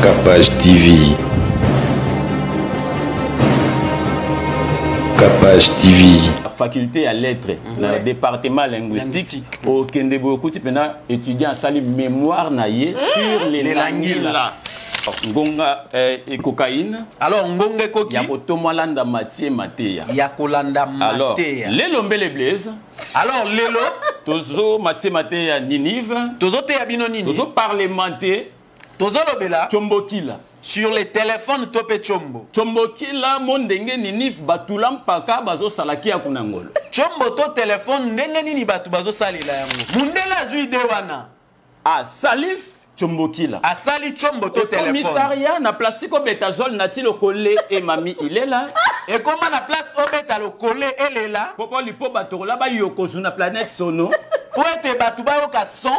Capage TV. Capage TV. Faculté à lettres, le département linguistique, au Kendebo Kuti, étudiant en salle mémoire naïe sur les languilla. Ngonga et cocaïne. Alors, ngonga koki. Yakotomolanda Mathieu Matéa. Yakolanda Matéa. Alors, Lelo Mbele Blaise. Alors, Lelo. Tozo Mathieu Matéa Ninive. Tozo te abino Ninive. Tozo parlementer. Tozo lobela. Chombokila. Sur les téléphones topé Chombo. Chombokila mondenge Ninive batulam paka bazo salaki ya kunangolo. Chombo to téléphone ndenge nini batu bazo salila yango. Mundela zui dewana. Ah, Salif. Chombokila. Asali Chombo to téléphone. Commissariat na plastique au bétazole na tilo collé et mamie il est là. Et comment la place au bétalo collé elle est là. Popo lipo bato là ba yokozu na planète sono. Pour être batu ba yoka son.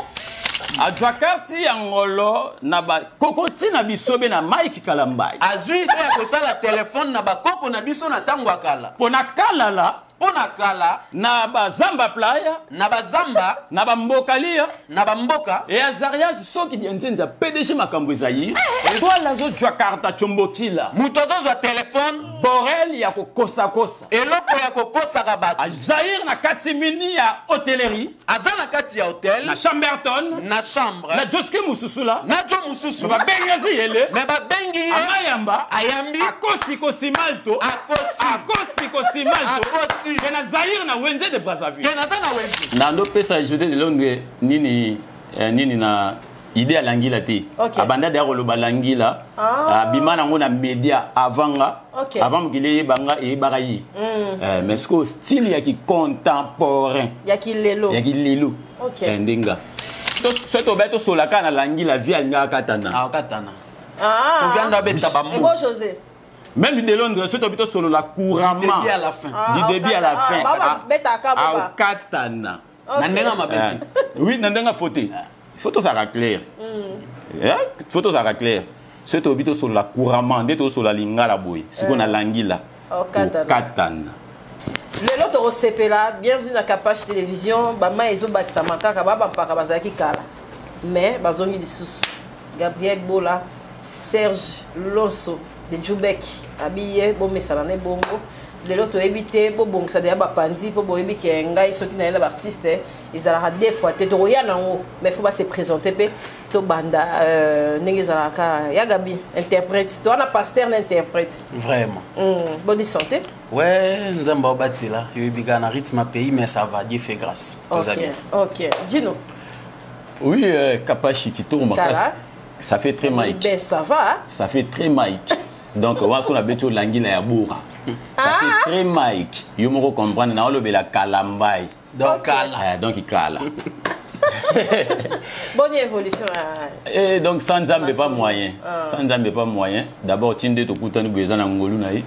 Adjakati angolo na ba kokoti na bisobe na Mike Kalambai. Azui de ko sala téléphone na ba koko na biso na tangwa kala. Pona kala la. Pona kala na ba zamba playa na ba zamba na ba mbokalia na ba mboka et Azarias soki dienzenza PDG makambo ezayi soit la zo Jakarta Chombokila mutozo zo téléphone Borel ya kokosa kosa eloko ya kokosa ka batu Azair na katimini ya hotellerie azana kati ya hotel na Chamberton na chambre na Joske Mususula na Jo Mususu ba bengazi yele me ba bengi amayamba ayambi akosi kosimalto akosi kosimalto Kena Zaire na Wenze de Brazzaville. Kena na Wenze. Nando pesa jeté de Londres nini na idée à l'angila ti. Abanda de roloba l'angila. Bimana ngona média avanga. Avant qu'il banga et barayi. Mais ce que style ya qui contemporain. Ya qui lelo. Ya qui lelo. Ndenga. To soto beto solaka na l'angila via nga katana. Ah katana. On vient d'abeta bamou. Et bon José. Même de Londres, ce que solo la couramment. Du début à la fin. Du début à la fin. À Katana. Nandenga mabeti. Oui, nandenga photo. Photo ça va clair. Photo ça va clair. Ce que solo la couramment, de to solo la lingala boy. Ce qu'on a langila. Katana. Le lot au CPLA, bienvenue à Capage Télévision. Bama ezo baksamaka kababa mpaka bazaki kala. Mais bazongi lisusu. Gabriel Bola, Serge Loso de Djoubek habillé bon mesalane bongo les autres éviter bon bon ça déjà bapandi pour bon éviter ngai soki na l'artiste ils allaient deux fois te roya nango mais faut pas se présenter pe to banda n'engezala ka ya Gabi interprète toi na pasteur n'interprète vraiment bonne santé ouais nzamba obatela yo bika na rythme pays mais ça va Dieu fait grâce OK Dino oui Kapachi qui tourne ça fait très Mike ben ça va ça fait très Mike. Donc, on a besoin de l'anguille à bourra. Ça fait très Mike. Yo me comprendre, na olo bela kalambai. Donc kala. Donc il kala. Bonne évolution. Et donc sans zambe pas moyen. Sans zambe pas moyen. D'abord tinde to kutani beza na ngolu na yi.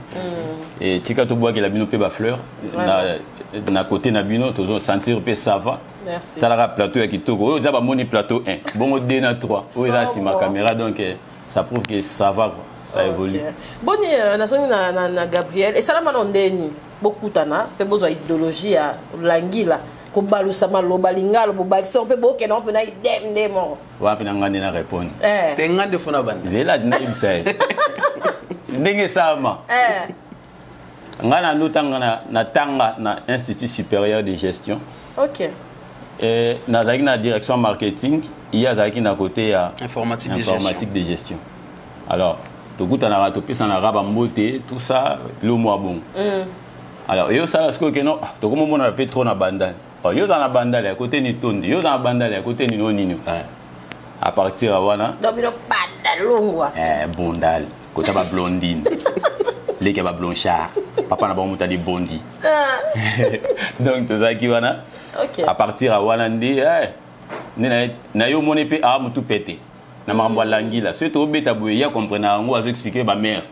Et tika to bois que la bino pe ba fleur na côté na bino to sentir pe ça va. Merci. Talara plateau ya kitoko. O za ba moni plateau 1. Bongo 2 na 3. O eza si ma caméra donc ça prouve que ça va. Ça évolue. Bonne na Gabriel et ça la manondeni beaucoup tana pe besoin idéologie ya langila ko balusa maloba lingalo bo bakson pe bo ke non pe na idem demo wa pe ngande na répondre te ngande fona bande zela dina ibsay ndenge sama ngana nutanga na tanga na institut supérieur de gestion. OK. Et na zaki na direction marketing il y a zaki na côté ya informatique de gestion. Alors tout ça le mois bon. Alors yo ça ce que non to comme on a fait trop na bandal. Yo dans la bandal à côté ni tondi, yo dans la bandal à côté ni nonino. À partir à wana. Domino bandalongwa. Bondal, côté ba blondine. Les qui ba blanchard. Papa na ba muta di bondi. Donc tout ça qui wana. OK. À partir à wana ndi na yo moné pe a mutu pété. Na mambo langila c'est to beta boye ya comprendre ngo azo expliquer ba mère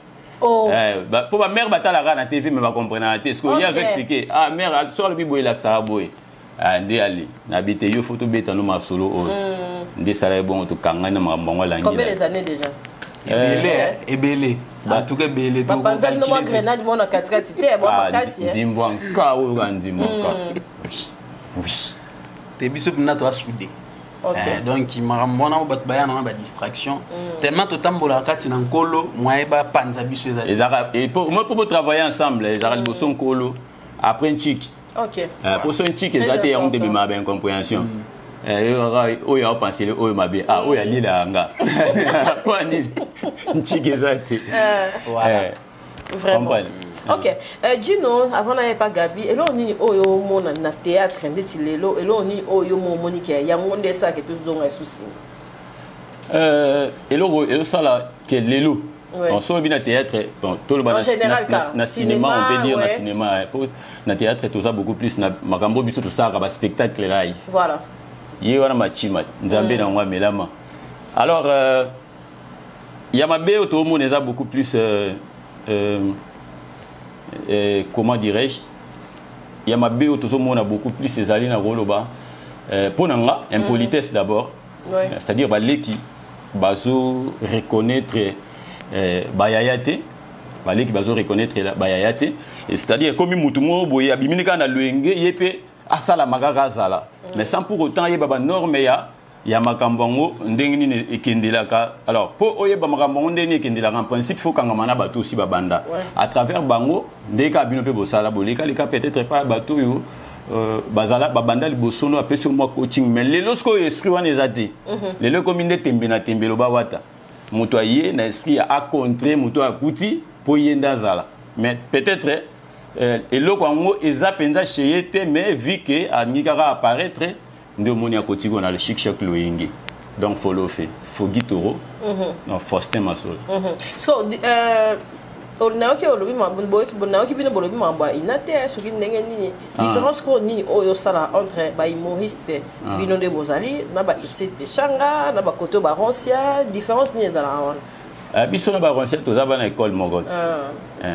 pour ba mère batala na TV mais ba comprendre te ce que ya expliquer mère sort le biboye la ça boye ndé ali na bite yo photo beta no ma solo o ndé sala bon to kanga na mambo langila. Combien les années déjà? Ebele ba tout que belé to ba panza no grenade mo na katikati te ba makasi Dimbwanka o ngandimwanka oui te biso na to soudé. donc marambona ba baya na ba distraction tellement to tambola kati na nkolo moyeba panza biso et pour travailler ensemble les arabes sont nkolo après un chic pour son chic exact et on de ma ben compréhension oh ya penser oh ma bien oh ya lila nga quoi ni chic exact voilà vraiment. Ok, Gino, avant n'avait pas Gabi, et là on est au monde na théâtre, ndeti lelo, et là on est au monde qui y a monde ça que tous ont un souci. Et là ça là que lelo, on sort bien na théâtre, bon tout le monde na cinéma, on peut dire na cinéma, pour na théâtre tout ça beaucoup plus na makambo biso tout ça ba spectacle là. Voilà. Yé wana machima, nzambe na ngwa melama. Alors Yamabe tout le monde a beaucoup plus comment dirais-je, Yamabe tout le monde a beaucoup plus ces alliés na roloba pour nanga impolitesse d'abord, c'est-à-dire les qui bazo reconnaître bayayate, les qui bazo reconnaître bayayate, c'est-à-dire comme mutumo boye abiminika na luenge yepe asala magaga sala, mais sans pour autant yeba norme ya makambo ndenge ni ekendelaka. Alors pour oyeba makambo ndenge ekendelaka en principe faut kangamana bato aussi babanda à travers bango ndeka bino pe bosala boleka leka peut-être pas bato yo bazala babanda libosono apesi moi coaching mais lelo sko esprit wana ezate lelo comme inde tembe na tembe lo bawata moto aye na esprit a contrer moto akuti po yenda zala mais peut-être eloko ngo eza penza cheyete mais vu que anikaka apparaître de monia kotigo na le chic choc loyenge donc follow fait Fogi Toro non Faustin Masol so on a que le bima bonboy qui bonna qui bino bolobi mamba inate so ki ndenge ni différence ko ni oyo sala entre ba humoriste bino de bozali na ba irsit pechanga na ba koto ba roncia différence ni ezala on biso na ba roncia to za ba na école mogot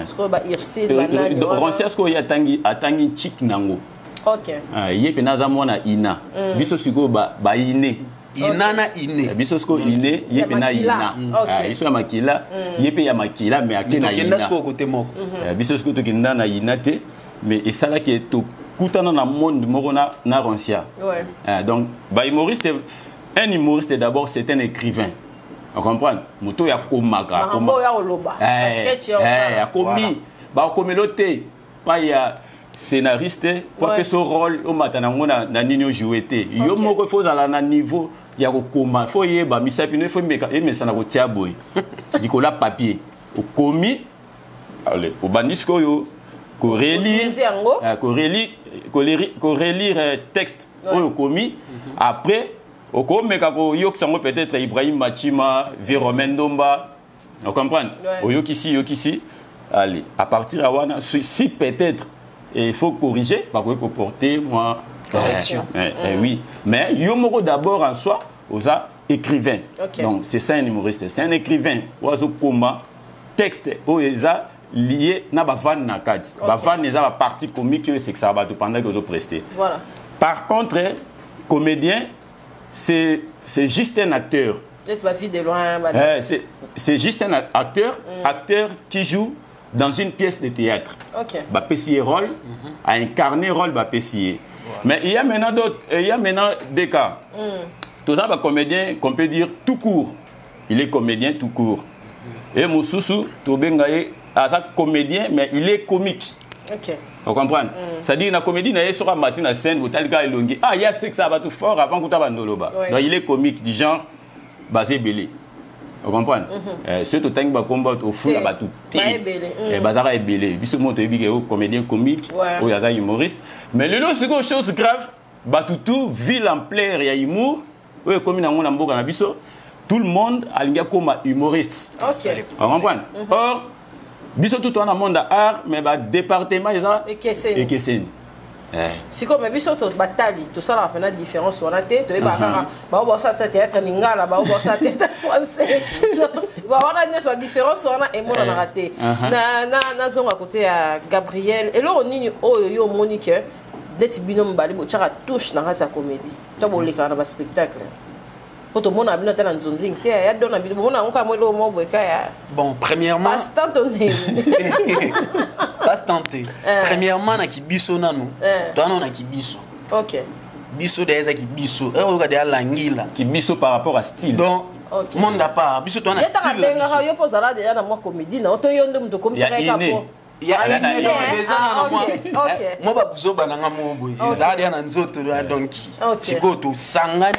sko ba irsit ba na roncia sko ya atangi chic nango. Ok. Yé penaza mona ina. Biso siko ba ine. Ina na ine. Biso siko ine yé pena ina. Biso ya makila yé pe ya makila mais akena ina. Biso siko côté moko. Biso siko to kinda na ina te mais et ça là qui est to kutana na monde moko na roncia. Donc ba humoriste un humoriste d'abord c'est un écrivain. On comprend? Moto ya komaka. Kombo ya oloba. Sketch ya ça. Komi ba komelote pas ya scénariste pour que ce rôle au matin na nino joué té yo moko faut ala na niveau ya ko koma faut yeba misapino faut meka mais ça na ko tia boy dikola papier au komi allez au bandisco yo ko relire texte au komi après au komeka ko yo sango peut-être Ibrahim Machima Véromène Domba on comprend au yo kisi allez à partir à wana si peut-être et il faut corriger, parce que pour porter moi correction. Oui, mais Yomoro d'abord en soi, aux écrivain. Donc c'est ça un humoriste, c'est un écrivain. Oiseau combat, texte, oesa lié na bafan na kat. Bafan les a la partie comique c'est que ça va pendant que vous prestez. Voilà. Par contre, comédien, c'est juste un acteur. C'est juste un acteur, acteur qui joue dans une pièce de théâtre. Bah pessier rôle, à incarner rôle bah pessier. Mais il y a maintenant d'autres, il y a maintenant des cas. Tout ça bah comédien qu'on peut dire tout court. Il est comédien tout court. Et Moussoussou, Tobengaye, à ça comédien mais il est comique. Vous comprenez? C'est-à-dire la comédie n'a sur la matinée à scène, vous avez le longi. Ah il y a c'est que ça va tout fort avant que tu abandonoba. Donc il est comique du genre basé belé. Vous comprenez? Surtout tant que combat au fou là tout et bazara est belé. Biso monte bi comédien comique ou yaza humoriste. Mais le lot c'est quelque chose grave. Batutu ville en plaire il y a humour. Oui comme na ngona mboka na biso tout le monde alinga comme humoriste. Vous comprenez? Or biso tout on a monde art mais ba département ça et Kesseni. Si comme biso to batali tout ça la fait la différence on a té to ba ba ça c'est théâtre lingala ba ça théâtre français ba on a une différence on a et moi on a raté na zonga côté à Gabriel et là on ni yo Monique d'être binôme bali bo tchaka touche na sa comédie to bo le kana ba spectacle pour tout le monde a bien dans zone zing té ya dona bi bon on ka mo lo mo bo ka bon premièrement pas tenté premièrement na kibiso nanu toi non na kibiso biso de ezaki biso oyo de langila qui biso par rapport à style donc monde à part biso toi na style là yo pose là déjà na moi comédie na to yondo mto comme ça ka po ya déjà na moi moi ba buzoba na ngamo boy ezali na nzoto donc siko to sangani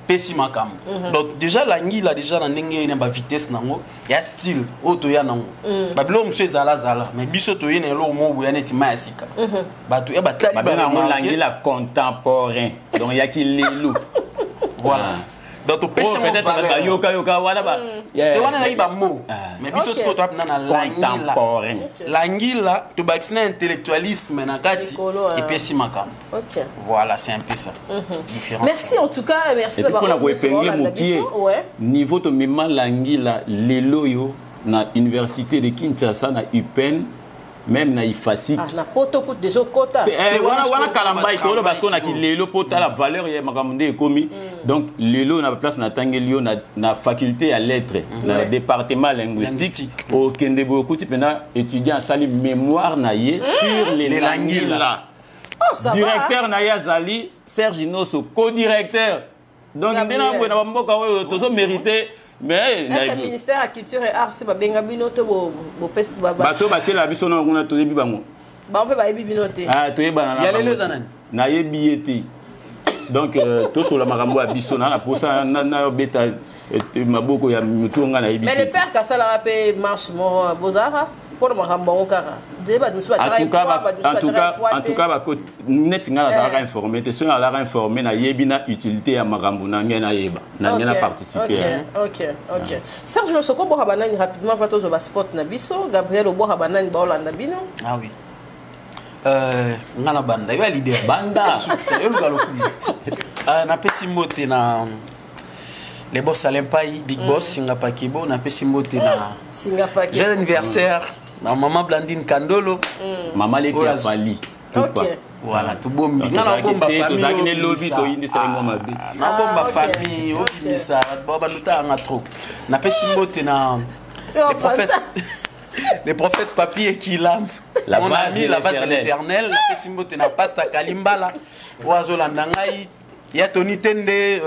pesi makambo donc déjà langila déjà na ndenge na ba vitesse nango ya style auto ya nango ba bilo mso zala mais biso to yene lo mo boya neti masika ba to ya ba tali ba langila contemporain donc ya ki lelo voilà donc to pesi peut-être yoka wana ba te wana na ba mo mais biso siko to na langila langila to ba xina intellectualisme na kati et pesi makambo voilà c'est un peu ça différence. Merci en tout cas, merci d'avoir niveau to mima langila lelo yo na université de Kinshasa na UPenn même na ifasi na poto pour des quotas wana kalamba itolo parce qu'on a ki lelo pota la valeur ya makamde ekomi donc lelo na place na tangelio na faculté à lettres na département linguistique au Kendebo kuti pena étudiant sali mémoire na ye sur les langila. Directeur na Yazali Serge Inoso co-directeur donc ndena ngwe na mboka oyo tozo mériter mais le ministère de la culture et arts c'est ba benga binoto bo pesi ba bato batela biso na nguna to yebi bango ba on fait ba yebi binote to yeba na ya lelo zanani na yebi ete donc to sur la makambo ya biso na posa na beta maboko ya mutunga na yebi mais le père Kasala rappé marche mo bozara pour makambo okara débat nous en tout cas net ngala za informer te sur la informer na yebina utilité ya makambo na ngena yeba na ngena participer OK Serge le soko bo habanani rapidement va to ba sport na biso Gabriel bo habanani ba Olanda bino ah oui ngana banda yo leader banda succès yo ngalo na pesi mote na les boss Alempai big boss Singapore Kibo na pesi mote na Singapore Kibo anniversaire na maman Blandine Kandolo maman Leki Afali voilà tout bombi na bomba famille ne lobby to indi sa ngoma bi na bomba famille obimisa baba luta nga trop na pesi mote na les prophètes papier qui l'âme mon ami la vase de l'éternel na pesi mote na pasta Kalimbala oazo landangai il y a Tony Tende, il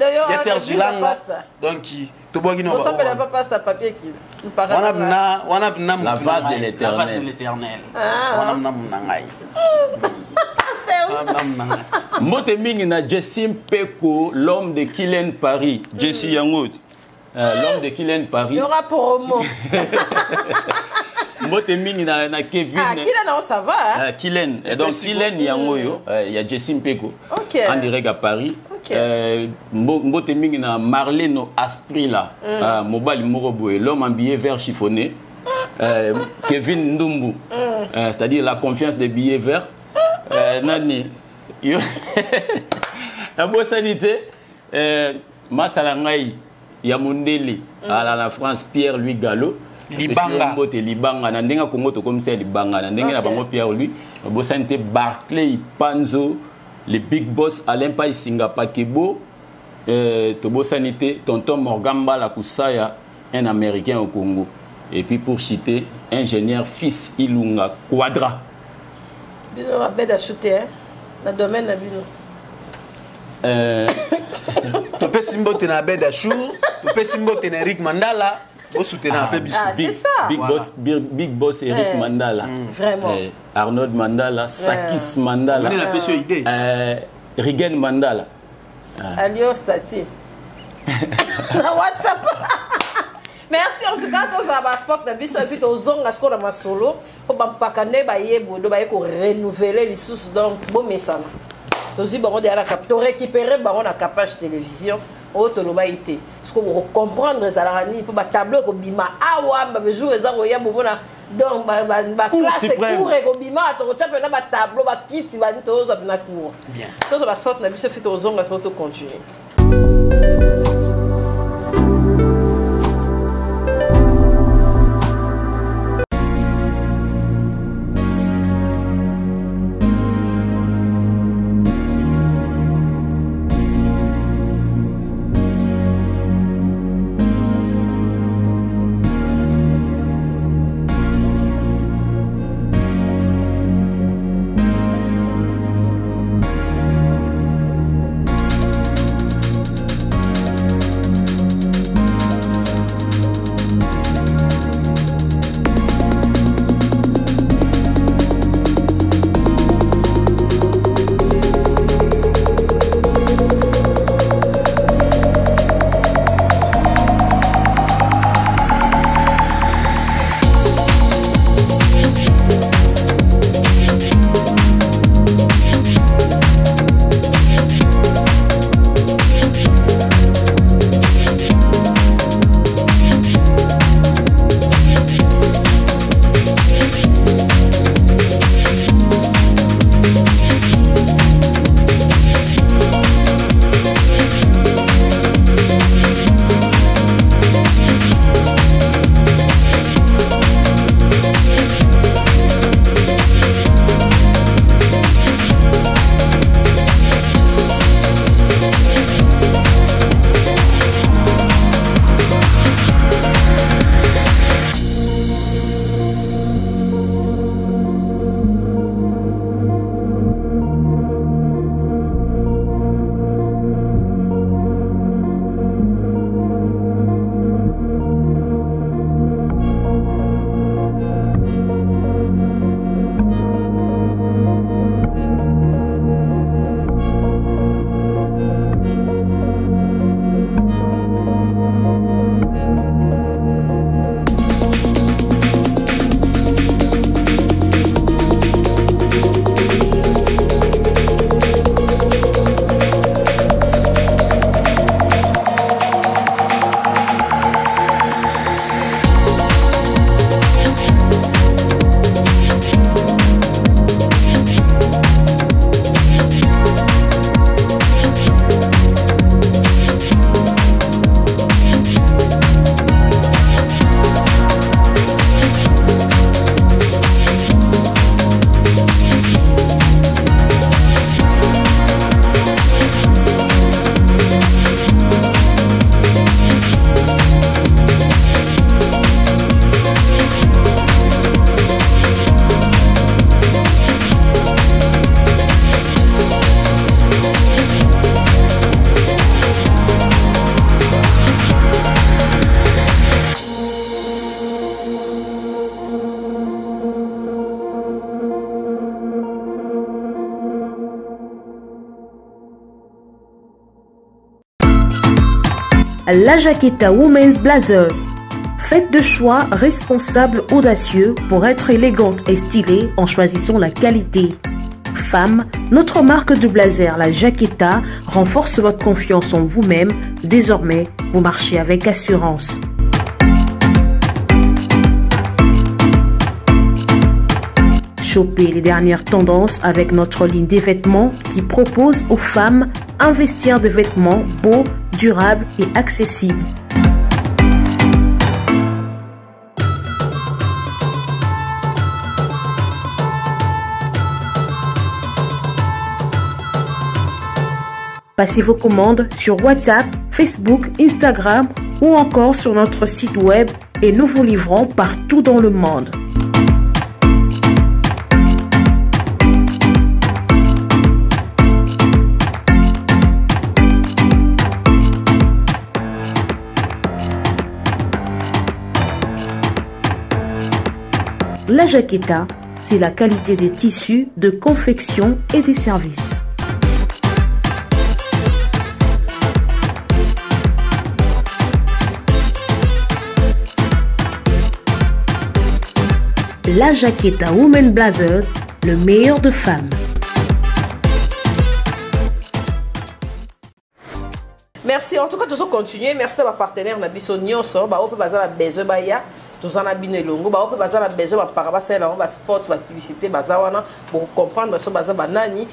y a Serge Langa, donc tout le monde on s'appelle pas pasta papier qui nous parle. On a la vase de l'éternel. On a Munangai. Mote mingi na Jessim Peko, l'homme de Kylian Paris, Jesse Yangout, l'homme de Kylian Paris. Il y aura promo. Mote mingi na Kevin. Ah, Kylian non ça va. Kylian. Et donc Kylian Yangoyo, il y a Jessim Peko. En direct à Paris. Mote mingi na Marleno Aspri là. Mobile Moroboe, l'homme en billet vert chiffonné. Kevin Ndumbu. C'est-à-dire la confiance des billets verts. Nani. La bonne sanité. Masalangai Yamundeli à la France Pierre-Louis Gallo. Libanga na ndenga Congo to comme ça Libanga na ndenga na bango Pierre-Louis. Bo santé Barclay Panzo, les big boss Alain Pai Singapore Kebo, to bo sanité tonton Morgamba la Kusaya, un américain au Congo. Et puis pour citer ingénieur fils Ilunga Quadra. Bino va bête à shooter hein. Dans domaine na bino. Tu peux simboter na bête à chou, tu peux simboter na Eric Mandala. Vous soutenez un peu Big Boss Eric Mandala. Vraiment. Arnold Mandala, Sakis Mandala. On a la idée. Rigen Mandala. Alio Stati. WhatsApp. Merci en tout cas tous à sport de biso et puis aux zonga score ma solo pour bampakane ba yebo do ba ko renouveler les sous donc bon message. Tozi bango de la cap to récupérer bango na capage télévision auto lo ba ité. Ce qu'on comprendre ça la ni pour ba tableau ko bima awa ba besoin za ko ya bomona donc ba classe cours ko bima to tchape na ba tableau ba kit ba to zo na cours. Bien. Tous à sport na biso fait aux zonga pour continuer. La Jaqueta Women's Blazers. Faites de choix responsables audacieux pour être élégante et stylée en choisissant la qualité. Femme, notre marque de blazer, la Jaqueta, renforce votre confiance en vous-même. Désormais, vous marchez avec assurance. Chopez les dernières tendances avec notre ligne des vêtements qui propose aux femmes un vestiaire de vêtements beau, durable et accessible. Passez vos commandes sur WhatsApp, Facebook, Instagram ou encore sur notre site web et nous vous livrons partout dans le monde. La Jaqueta, c'est la qualité des tissus, de confection et des services. La Jaqueta Women Blazers, le meilleur de femmes. Merci. En tout cas, nous allons continuer. Merci à ma partenaire Nabiso Nyonso. On peut baser la besoin baya. Tous en abîme longo. On peut baser la besoin par rapport à ça. On va sport, va publicité, bazawana pour comprendre ce bazar banani.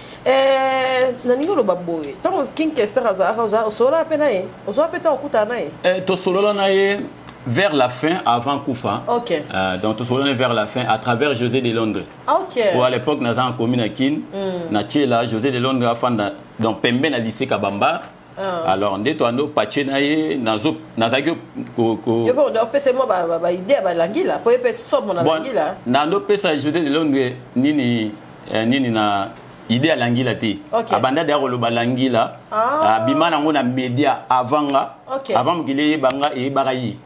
Nani le baboy. Tant King Kester azar, au solo à peine aïe. Au solo à peine au coup d'anaï. To solo l'anaï. Vers la fin, avant Koufa. Ok. Donc, tout ça, vers la fin, à travers José de Londres. Ok. Ou à l'époque, nous avons en commune à Kin. Là, José de Londres a fait dans Pembe, dans le lycée Kabamba. Alors, on est en patché naïe, nazo ko. Yo bon, on peut seulement ba idée ba langila, pour peut somme na langila. Nando pesa José de Londres nini na idée à l'angila te. Abanda de rolo balangila. Bimana ngona média avant nga. Avant qu'il banga et barayi.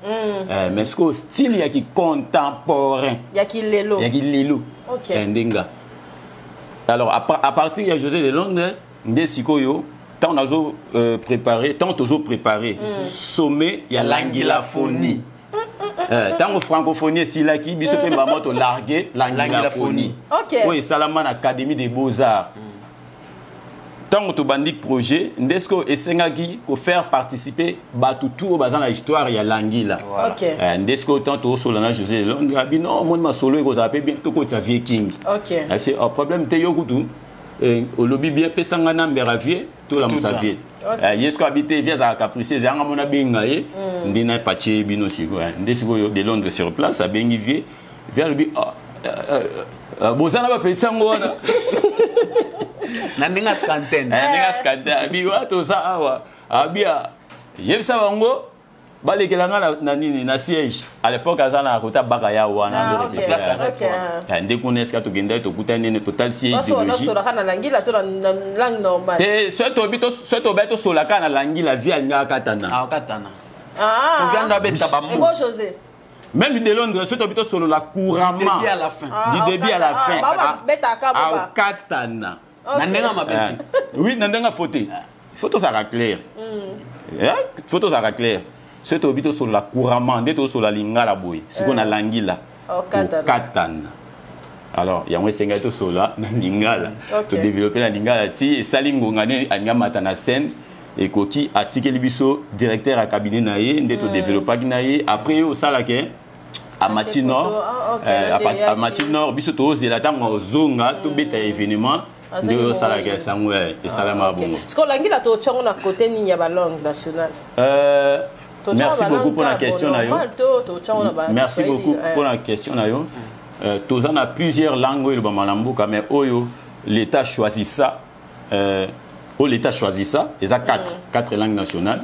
Mais ce que style ya qui contemporain. Ya qui lelo. Ya qui lelo. OK. Ndenga. Alors à partir de José de Londres, ndesikoyo tant nazo préparé, tant toujours préparé. Sommet ya l'angila phonie. Tant francophonie si là qui biso pe mamoto largué l'angila phonie. OK. Oui, Salaman Académie des Beaux-Arts. Tant que tu bandit projet, Ndesco et Sengagi pour faire participer tout au bazar la histoire il y a l'anguilla. OK. Ndesco tant au solana José Londres a dit non moi ma solo ko zappé bien tout ko ta viking. OK. C'est un problème te yokutu au lobby bien pesanga na mberavier tout la musavie. Yesko habité via za caprice za ngama benga ye ndina pache bino siko. Ndesco de Londres sur place a bengi vie via le bozana ba petit ngona. Nandinga skanten. Nandinga skanten. Abi wato sa awa. Abia yebisa bango balekelanga na nini na siège. À l'époque azana kota bakaya wana de place à ndekoneska to genda to kutane ne total siège de logique. Sola kana langila to na langue normale. Te soto beto sola kana langila via nga katana. Ah katana. Ah. On vient d'abeta bamou. Et bon José. Même de Londres, ce tobito solo la couramment. Du début à la fin. Du début à la fin. À katana. Nandenga mabeti. Oui, nandenga photo. Photo ça va clair. Photo ça va clair. Ce tobito solo la couramment, ndeto solo la lingala boy. Ce qu'on a langila. Katana. Alors, il y a un sengato sola na lingala. To développer la lingala ti et salingo ngane anyamata na scène. Et Koki a tiqué le biso directeur à cabinet naïe, ndeto développeur naïe. Après au salake à Matinor, à Matinor, biso to de la dame au zonga tout bête événement. De salake sangwe et salama bongo. Est-ce qu'on l'anguille à tout on a côté ni ya langue nationale. Merci beaucoup pour la question nayo. Merci beaucoup pour la question nayo. Tozan a plusieurs langues le bamalambuka mais oyo l'État choisit ça. L'État choisit ça, il y a quatre langues nationales.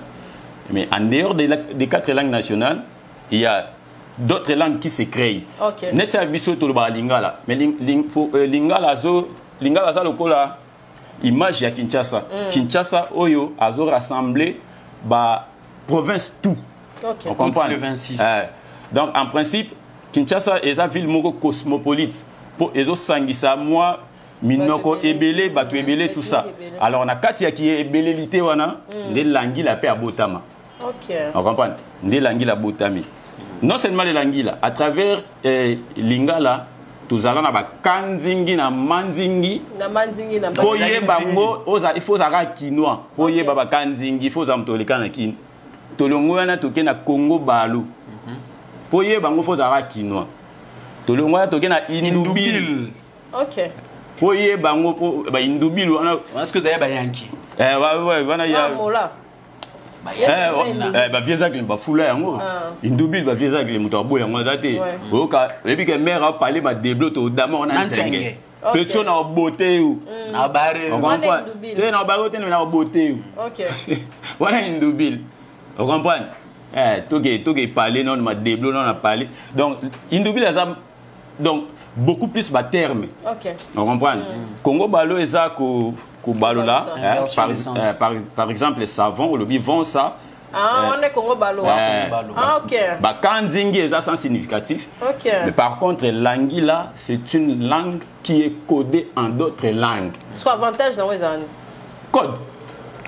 Mais en dehors des quatre langues nationales, il y a d'autres langues qui se créent. Net à biso to ba lingala, mais lingala za lokola image ya Kinshasa. Kinshasa oyo azo rassembler ba province tout. On comprend le 26. Donc en principe Kinshasa est une ville moko cosmopolite pour ezo sangisa moi Minoko ebele, batu ebele, tout ça. Alors on a Katia qui est ebele lité wana, de langi la paix à Botama. OK. On comprend. Ndé l'angila botami. Non seulement les l'angila, à travers lingala, tous allons na ba kanzingi na manzingi. Na manzingi na Poye bango, il faut zara quinoa. Poye baba kanzingi, il faut zamtoleka na kin. Tolongo na toke na Congo balu. Poye bango faut zara quinoa. Tolongo na toke na indubil. OK. Poye bango ba indubil wana. Est-ce que vous avez ba yanki? Ouais, wana ya. Mola. Ba vieza kle ba fula yango. Indubil ba vieza kle muto boya yango date. Oka ebi ke mère a parlé ba déblo to dama on a nsenge. Petso na beauté ou. Na bare. On comprend. Te na bare te na beauté ou. OK. Wana indubil. On comprend. Toge parler non ma déblo non a parlé. Donc indubil donc beaucoup plus bas terme. OK. On comprend. Congo balo eza ko balo là, par exemple les savons, le vivant ça. On est Congo balo. OK. Bah kanzingi eza sans significatif. OK. Mais par contre l'angila c'est une langue qui est codée en d'autres langues. Soit avantage dans les années. Code.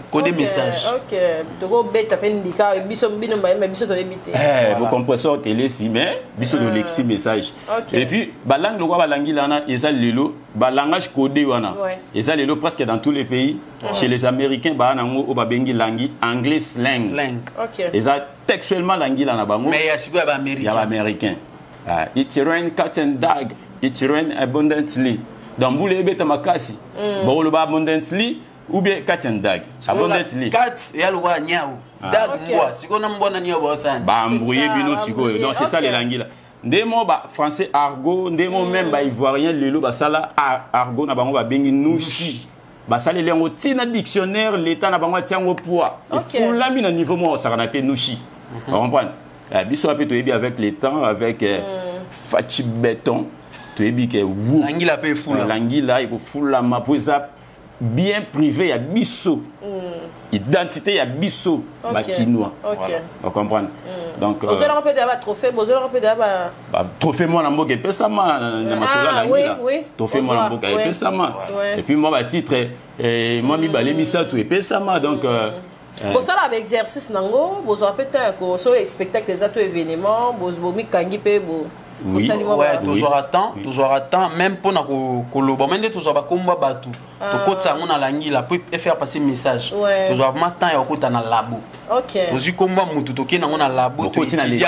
Coder message. OK. Donc bête appelle indika biso bino ba biso to ebité. Vos compresseurs télé si mais biso de lexi message. Et puis ba langue le ba langila na eza lelo ba langage codé wana. Eza lelo presque dans tous les pays. Chez les Américains ba nango o ba bengi langi anglais slang. OK. Eza textuellement langila na bango. Mais ya siko ba américain. Ya ba américain. It rain cat and dog. It rain abundantly. Dans boule beta makasi. Ba lo ba abundantly. Ou bien cat and dag. Abondantly. Cat et alwa nyao. Dag moi, siko na mbona nyao ba sana. Ba embrouiller bino siko. Donc c'est ça les langues là. Ndemo ba français argot, ndemo même ba ivoirien lelo ba sala argot na bango ba bengi nushi. Ba sala le ngotina dictionnaire l'état na bango tiango poids. Pour la mi na niveau moi ça na te nushi. On comprend. Biso a peut bien avec les temps avec fachi béton. Tu es bien que l'angila pe fula. L'angila il faut fula ma poisa bien privé, il y a bisso. Identité, il y a bisso. Bakinois. On comprend. Donc, vous avez un peu de trophée, vous avez un peu de trophée, moi, je peux ça, oui. Trophée, moi, je peux ça. Et puis, moi, titre, moi, je vais ça, tu peux ça. Donc, vous avez un exercice, vous avez peut-être un spectacle, des événements, vous avez oui, ouais, toujours à temps, même pour nous colober, même toujours à combat battu. To kota on a l'angila pour faire passer message. Toujours matin et au côté dans labo. OK. Toujours combat mutu to kena on a labo to étudier.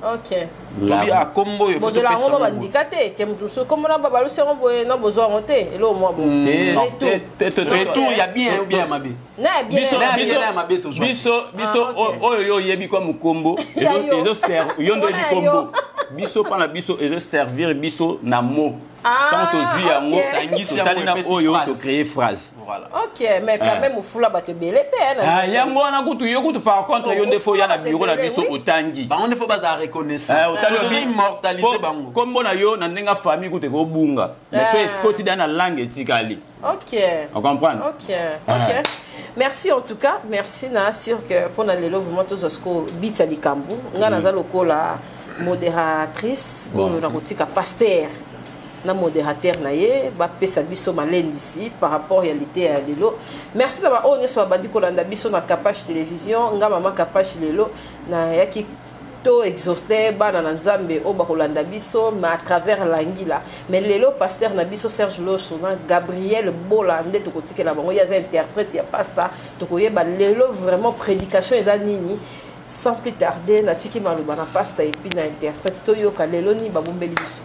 OK. Lobi a combo il faut que la on va indicater que mutu comme on a ba sero boye na besoin monter et là moi bon. Tout il y a bien ou bien mabe. Na bien. Biso oyo yebi comme combo et les autres yondo di combo. Biso pana biso et servir biso na mot. Tant aux yeux en haut, ça to créer phrase. Voilà. OK, mais quand même au fula ba te belé peine. Ah yango na kutu yokutu par contre yonde fo ya na bureau na biso otangi. Ba on faut ba za reconnaissance. Otangi immortaliser bango. Comme bona yo na ndenga famille kutu ko bunga. Mais c'est quotidien na langue etikali. OK. On comprend? OK. Merci en tout cas, merci na sûr que pour na lelo vraiment tous ce ko bitsa likambu. Nga na za lokola modératrice ou na kotika pasteur. Na modérateur na ye ba pesa biso malende ici par rapport réalité à lelo. Merci d'avoir on soit bandi kolanda biso na Kapach télévision nga mama Kapach lelo na yaki to exhorter bana na nzambe o ba kolanda biso mais à travers l'angila. Mais lelo pasteur na biso Serge Loso na Gabriel Bolande to kotikela bango ya za interprète ya pasteur to koyeba lelo vraiment prédication eza nini. Sans plus tarder na tiki maluba na pasteur et puis na interprète to yoka lelo ni babombeli biso.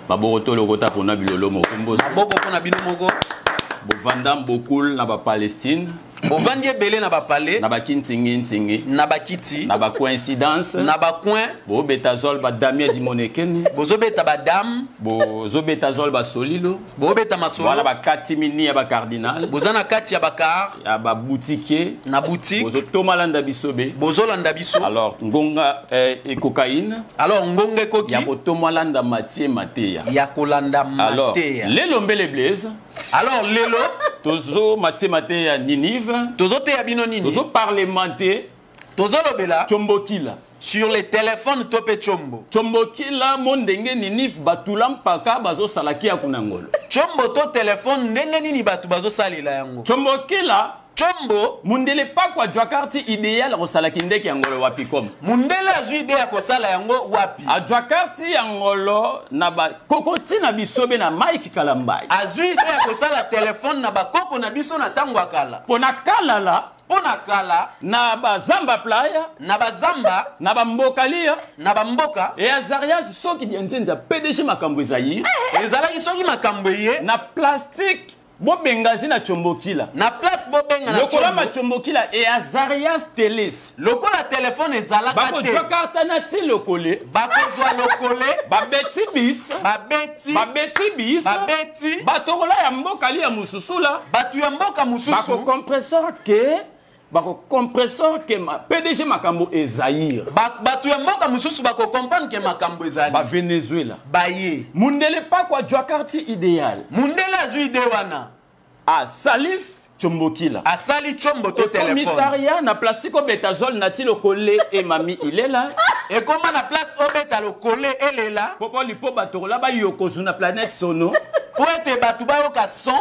Baboroto lokota pona bilolo mokombo. Baboko pona bino moko. Bovandam bokul na ba Palestine. Bovandie belé na ba palais. Na ba kintingi. Na ba kiti. Na ba coïncidence. Na ba coin. Bo betazol ba damia di monekeni. Bozo beta ba dame. Bozo betazol ba solilo. Bo beta masolo. Wala ba katimini ya ba cardinal. Bozana kati ya ba car. Ya ba boutique. Na boutique. Bozo tomalanda bisobe. Bozo landa biso. Alors ngonga et cocaïne. Alors ngonga koki. Ya tomalanda matie matea. Ya kolanda matea. Alors les lombele blaise. Alors lelo tozo matie matea Ninive. Tozo te abino nini. Tozo parlementer. Tozo lobela. Chombokila. Sur les téléphones topé chombo. Chombokila mondenge Ninive batulam paka bazo salaki ya kunangolo. Chombo to téléphone ndenge nini batu bazo salila yango. Chombokila Chombo mundele pa kwa Dwakarti idéal rosalaki ndeki yangolo wapi comme mundele azwi idea kosala yango wapi a Dwakarti yangolo na ba kokoti na bisobe na Mike Kalambai azwi idea kosala telefone na bakoko na biso na tango akala pona kala na bazamba playa na bazamba na bambokalia na bamboka et Azarias soki dienzenza PDG makambo Zaïre ezalaki soki makambo ye na plastique bobengazi na Chombokila na place bobenga na lokola ma Chombokila et Azarias Teles lokola telefone ezalaka te bako Dwakarta na ti lokole bakozwa lokole babeti bis batokola ya mbokali ya mususula batu ya mboka mususu bako compresseur ke ma PDG makambo Zaïre batu ya mboka mususu bako comprendre ke makambo ezali ba Venezuela baye mundele pa kwa Dwakarti idéal mundele azwi ide wana a Salif Chombokila asali chombo to telefone commissariat na plastique betazole na ti lokole e mami ilela et comment na place obeta lokole elela popo lipo batokola ba yokozu na planète sono pour ete batu bayoka son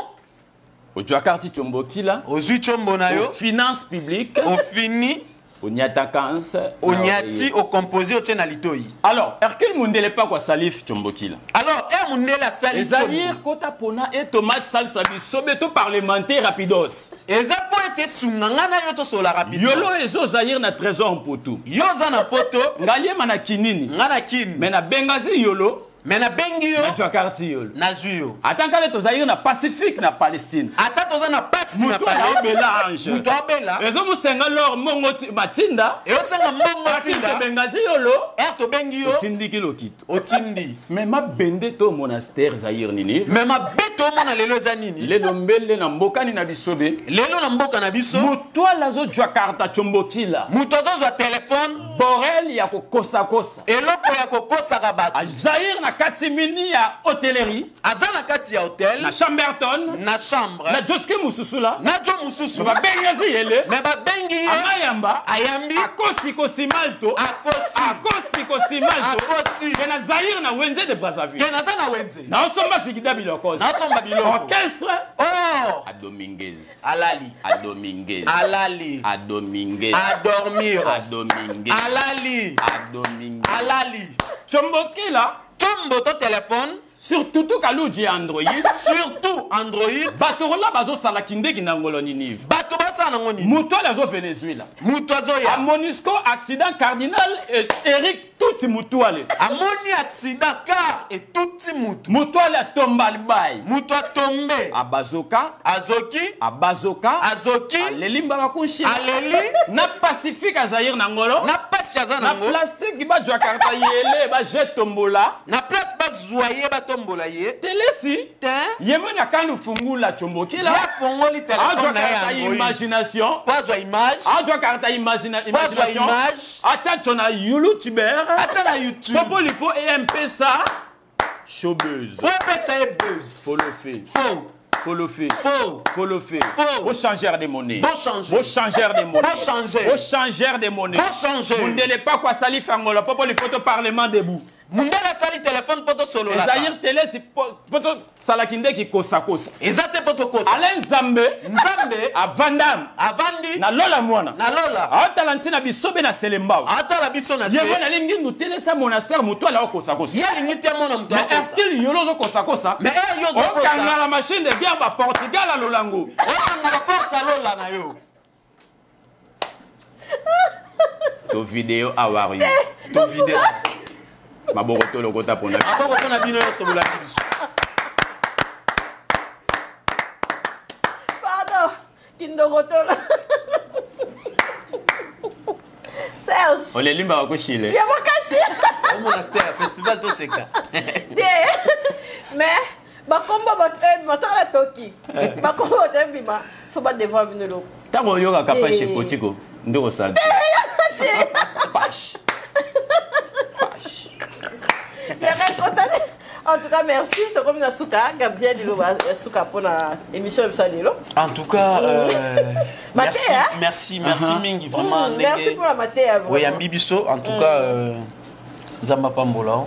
au Dwakarti Chombokila ozwi chombo na yo finance publique on fini Onyatakanse Onyati au composé au tien litoi. Alors Hercule Mundele pas quoi Salif Chombokila. Alors Mundele Salif Zaïre kota pona et tomate salsa bisobe to parlementaire rapidos. Eza po ete sungangana yo to sola rapidos. Yolo ezo Zaïre na trésor en poto. Yoza na poto ngaliema na kinini. Ngana kin. Mais na Bengazi yolo Mena bengio na Dwakarti yolo na zuyo atankale to Zaïre na Pacifique na Palestine ata toza na pasi na Palestine belange muto abela ezo musenga lor mongo matinda eosenga mongo matinda Bengazi yolo to bengio otindi lokito otindi mais ma bende to monastère Zaïre nini mais ma beto mona lelo za nini lelo mbele na mbokani na bisobe lelo na mboka na biso muto lazo Dwakarta Chombokila muto zo telefone borel ya kokosa eloko ya kokosa kabatu Zaïre na katimini ya hôtellerie azana kati ya hotel na Chamberton na chambre na Joski Mususula na jo mususu ba bengazi yele me ba bengi amayamba ayambi akosi kosimalto na Zaïre na Wenze de Brazzaville kena na Wenze na osomba sikida biloko na osomba biloko orchestre a Dominguez alali a Dominguez alali a Dominguez a dormir a Dominguez alali a Dominguez alali Chombokila chombo to téléphone surtout tout kaluji Android surtout Android batorola bazo sala kindeki na ngolo ninive bato basa na ngoni muto la zo Venezuela muto zo ya a Monisco accident cardinal et Eric tuti muto ale amoni accident car et tuti muto ale tomba albay muto tombé a bazoka azoki alelimba bakunshi aleli na Pacifique a Zaïre na ngolo na pasi aza na ngolo na plastique ba Dwakarta yele ba jet tombola na place ba zoyer ba tombola ye telesi yemo na kanu fungula Chombokila ya fongoli téléphone na ya imagination pas image Dwakarta imagination image acha na YouTube acha na YouTube popo lipo EMP ça showbuzz popo ça est buzz faut le faire faux faut le faire faut changer des monnaies faut changer des monnaies mundele pas quoi Salif Angola popo lipo to parlement debout mundele sali téléphone poto solo la Zaïre télé si poto salakinde ki kosa ezate poto kosa Alain Nzambe avandi na lola mwana atalantina bisobe na selembao atala biso na yebo na lingi ndutele sa monastère muto ala kosa ya lingi te mona muto mais est-ce qu'il yolo zo kosa mais yo zo kosa kanga la machine de guerre ba Portugal à lolango kanga la porte lola na yo to vidéo awari to vidéo maboko lokota pona bino yo sobola biso pardon kindogotola Serge ole limba wako shile ya makasi au monastère festival to seka mais bakomba batala toki bakomba tembima faut pas devoir bino loko tango yoga kapashe kotiko ndoko santi En tout cas, merci. Comme Nasuka, Gabriel Nasuka pour l'émission de Salilo. En tout cas, merci Mingi vraiment. Merci pour la maté. Oui, Ambibiso. En tout cas, Nzamba Pambola.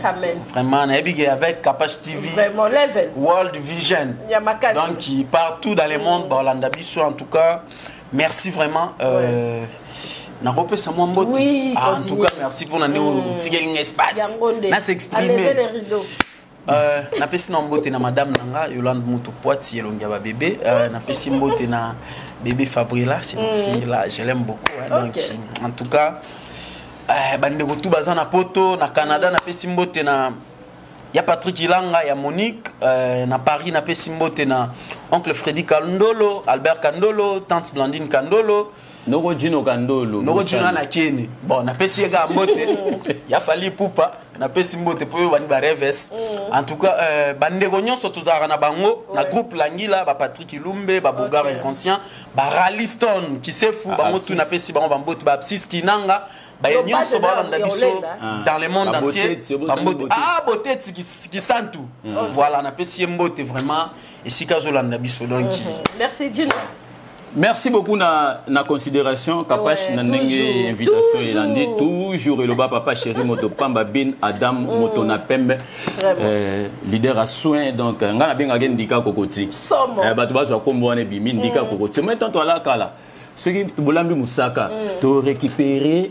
Vraiment, avec Kapash TV. Vraiment, level. World Vision. Donc, partout dans le monde, Balanda Bisso, en tout cas. merci vraiment. Na repesa moi mbote. Oui, en tout cas, merci pour la tigel espace. Na s'exprimer. Na pesi na mbote na madame nanga Yolande Mutu Poiti elongi ba bébé. Na pesi mbote na bébé Fabrila, c'est ma fille là, je l'aime beaucoup. Donc en tout cas, bande tout baza na poto na Canada na pesi mbote na ya Patrick Ilanga, ya Monique, na Paris na pesi mbote na oncle Freddy Kandolo, Albert Kandolo, tante Blandine Kandolo, Noko Jino Kandolo. Noko Jino na Keni. Bon, na pesi yega mbote, ya fali pupa, na pesi mbote po yo bani ba reves. En tout cas, bande nyonso tozara na bango, na groupe Langila, ba Patrick Ilumbe, ba Bogar inconscient, ba Ralliston qui se fou, bango tout na pesi bango ba mbote, ba Absis Kinanga, ba nyonso ba na biso dans le monde entier. Ah, beauté qui sent tout. Voilà, na pesi mbote vraiment et si Kazolanda biso donc. Merci Jino. Merci beaucoup na considération Kapash na ndenge invitation elandi toujours eloba papa chéri moto pamba bin Adam moto na pembe leader à soin donc ngana benga ndika kokoti bato bazwa kombo wana bimi ndika kokoti maintenant to ala kala ce qui bolambi musaka to récupérer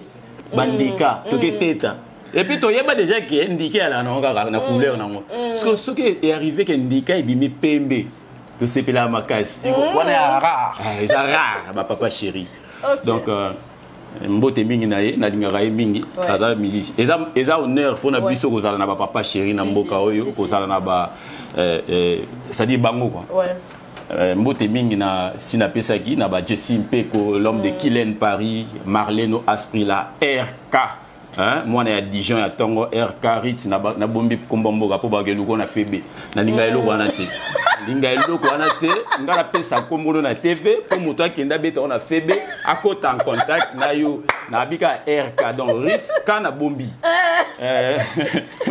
bandika to keteta et puis to yeba déjà que ndika ala na couleur nango parce que ce qui est arrivé que ndika bimi pembe de ces pela makas. On est rare. C'est rare, ma papa chéri. Donc, mbote mingi na ye, na lingara ye mingi, aza musicien. Eza honneur pour na biso kozala na papa chéri na mboka oyo, kozala na ba c'est-à-dire bango quoi. Ouais. Mbote mingi na sina pesaki na ba Jessie Mpeko, l'homme de Killen Paris, Marleno Asprila, RK. Hein, moi na Dijon ya Tongo RK Ritz na bombi kombomboka po bageluko na febe na linga eloko wana te linga eloko wana te ngala pesa kombono na TV pour moto akenda beta on a febe akota en contact na yo na bika RK donc Ritz kana bombi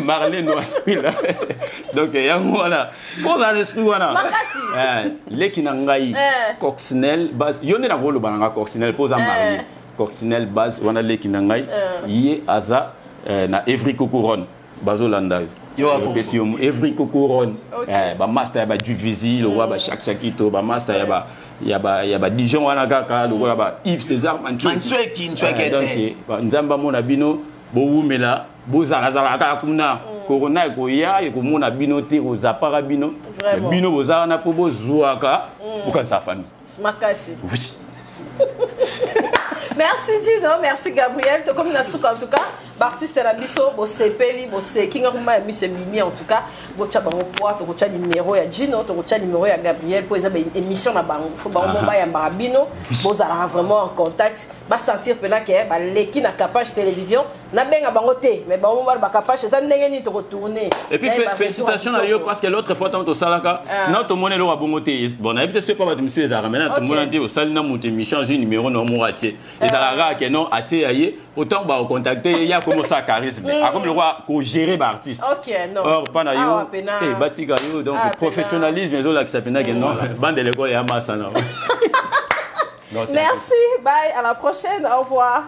Marlène Noaspila donc yango wana pour dans l'esprit wana leki na ngai Coccinelle base yone na golo bananga Coccinelle poza marié Coccinelle base wana leki na ngai yé aza na Evry Couronne bazolanda yo apesi yo Evry Couronne ba master ya ba Duvisi le roi ba Chakito ba master ya ba Dijon wana kaka le roi ba Yves César Manchweki donc nzamba mona bino bo wumela bo zala ka kuna corona ko ya ko mona bino te ko zapara bino bino bo zala na po bo zuaka pour sa famille makasi merci Gino, merci Gabriel. Comme nous en tout cas, l'artiste la biso, bo sepeli, bo se kinga kuma biso mimi en tout cas, bo cha bango poa, to cha numéro ya Gino, to cha numéro ya Gabriel pour exemple émission na bango, faut bango ba ya Marabino, bo zala vraiment en contact, ba sentir pena que ba leki na Kapash télévision, na benga bango te, mais bango ba Kapash ça ndenge ni to retourner. Et puis félicitations à yo parce que l'autre fois tant au salaka, non to monnaie lo wa bongo te. Bon, habite ce pas ba monsieur Zara, maintenant to monnaie te au sal na monter mi changer numéro no mo raté. Et ça la que non até aye, autant ba contacter, il y a comme ça charisme. Comme le roi ko gérer ba artiste. OK, non. Or pas na yo. Et batiga yo donc professionnalisme mais là que ça pena que non, bande l'école ya massa non. Merci, bye, à la prochaine, au revoir.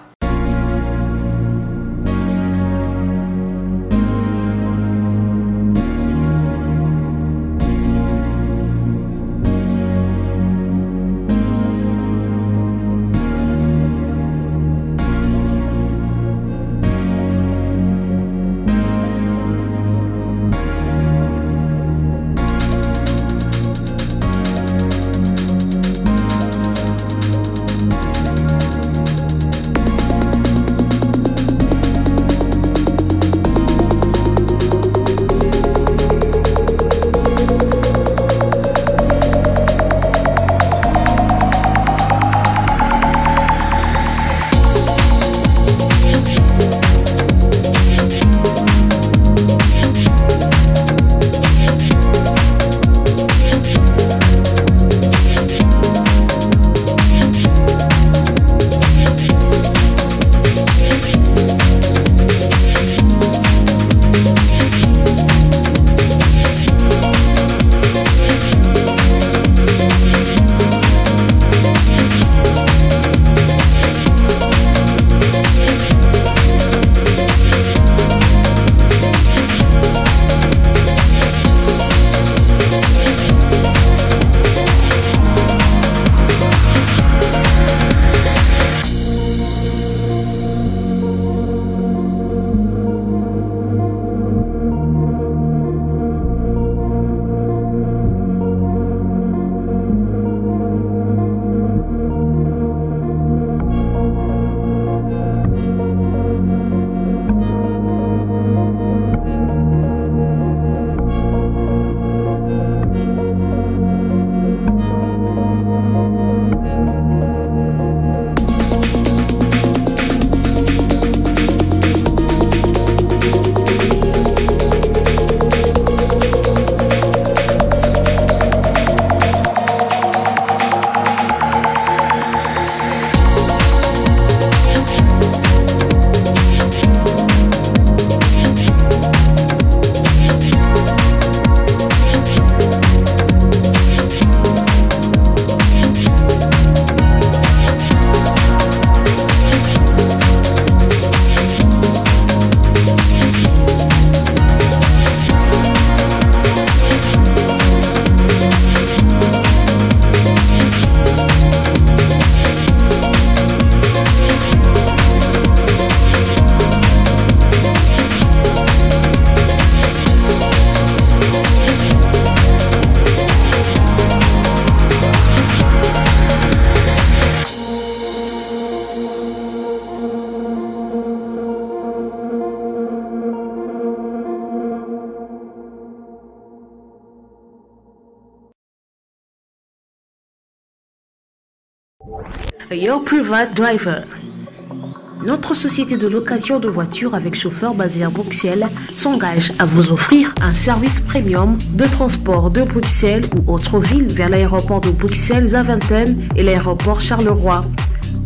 Your Private Driver. Notre société de location de voitures avec chauffeur basée à Bruxelles s'engage à vous offrir un service premium de transport de Bruxelles ou autre ville vers l'aéroport de Bruxelles-Zaventem et l'aéroport Charleroi.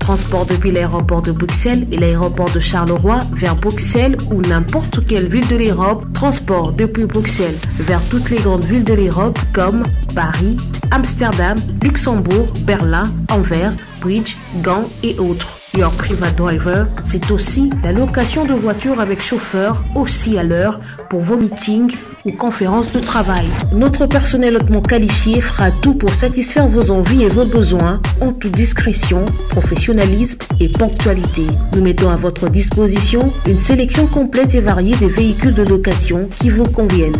Transport depuis l'aéroport de Bruxelles et l'aéroport de Charleroi vers Bruxelles ou n'importe quelle ville de l'Europe. Transport depuis Bruxelles vers toutes les grandes villes de l'Europe comme Paris, Amsterdam, Luxembourg, Berlin, Anvers, Bridge, Gand et autres. Your Private Driver, c'est aussi la location de voitures avec chauffeur, aussi à l'heure, pour vos meetings ou conférences de travail. Notre personnel hautement qualifié fera tout pour satisfaire vos envies et vos besoins en toute discrétion, professionnalisme et ponctualité. Nous mettons à votre disposition une sélection complète et variée des véhicules de location qui vous conviennent.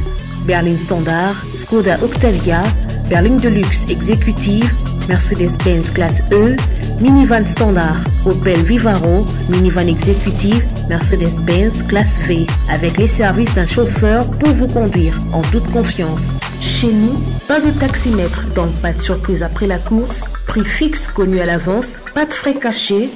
Berline Standard, Skoda Octavia, berline de luxe exécutive, Mercedes-Benz classe E, minivan standard, Opel Vivaro, minivan exécutive, Mercedes-Benz classe V, avec les services d'un chauffeur pour vous conduire en toute confiance. Chez nous, pas de taximètre, donc pas de surprise après la course, prix fixe connu à l'avance, pas de frais cachés,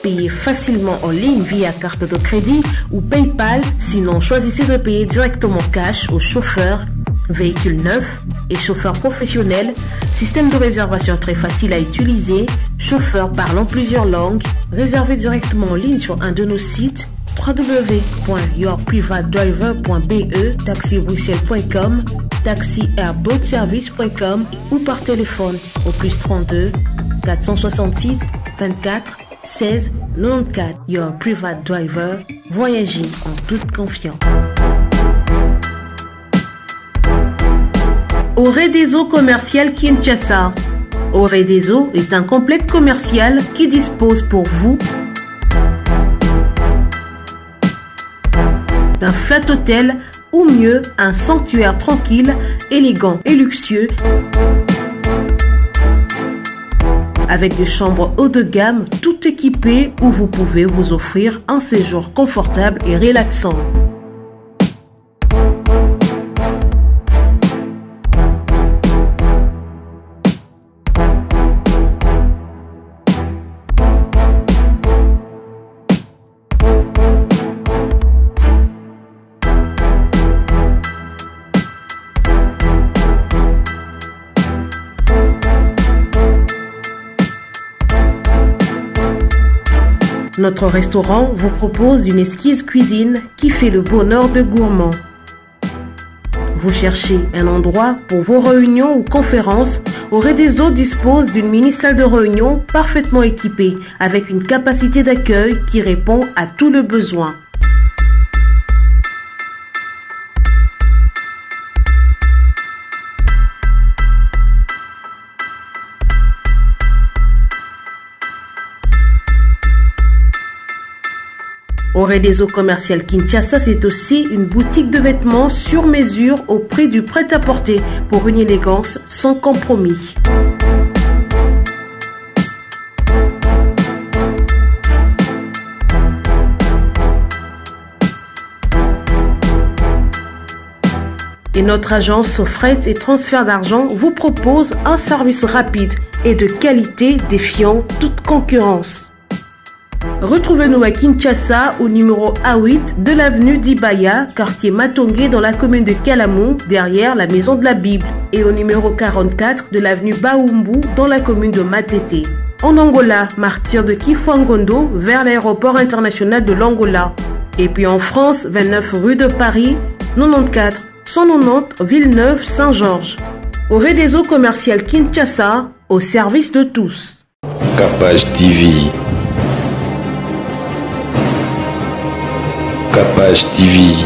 payez facilement en ligne via carte de crédit ou PayPal, sinon choisissez de payer directement cash au chauffeur. Véhicule neuf et chauffeur professionnel, système de réservation très facile à utiliser, chauffeur parlant plusieurs langues, réservez directement en ligne sur un de nos sites www.yourprivatedriver.be, taxibruxelles.com, taxiairboatservice.com ou par téléphone au +32 466 24 16 94. Your Private Driver, voyagez en toute confiance. Oredeso Commercial Kinshasa. Oredeso est un complexe commercial qui dispose pour vous d'un flat hôtel ou mieux un sanctuaire tranquille, élégant et luxueux avec des chambres haut de gamme tout équipées où vous pouvez vous offrir un séjour confortable et relaxant. Notre restaurant vous propose une exquise cuisine qui fait le bonheur de gourmands. Vous cherchez un endroit pour vos réunions ou conférences? Oredeso dispose d'une mini-salle de réunion parfaitement équipée avec une capacité d'accueil qui répond à tous les besoins. Oredeso Commercial Kinshasa, c'est aussi une boutique de vêtements sur mesure au prix du prêt-à-porter pour une élégance sans compromis. Et notre agence fret et transfert d'argent vous propose un service rapide et de qualité défiant toute concurrence. Retrouvez-nous à Kinshasa au numéro A8 de l'avenue d'Ibaya, quartier Matongé dans la commune de Kalamou, derrière la Maison de la Bible, et au numéro 44 de l'avenue Baoumbu dans la commune de Matete. En Angola, martyr de Kifuangondo vers l'aéroport international de l'Angola. Et puis en France, 29 rue de Paris, 94 190 Villeneuve-Saint-Georges. Oredeso Commercial Kinshasa, au service de tous. Capage TV. Capage TV.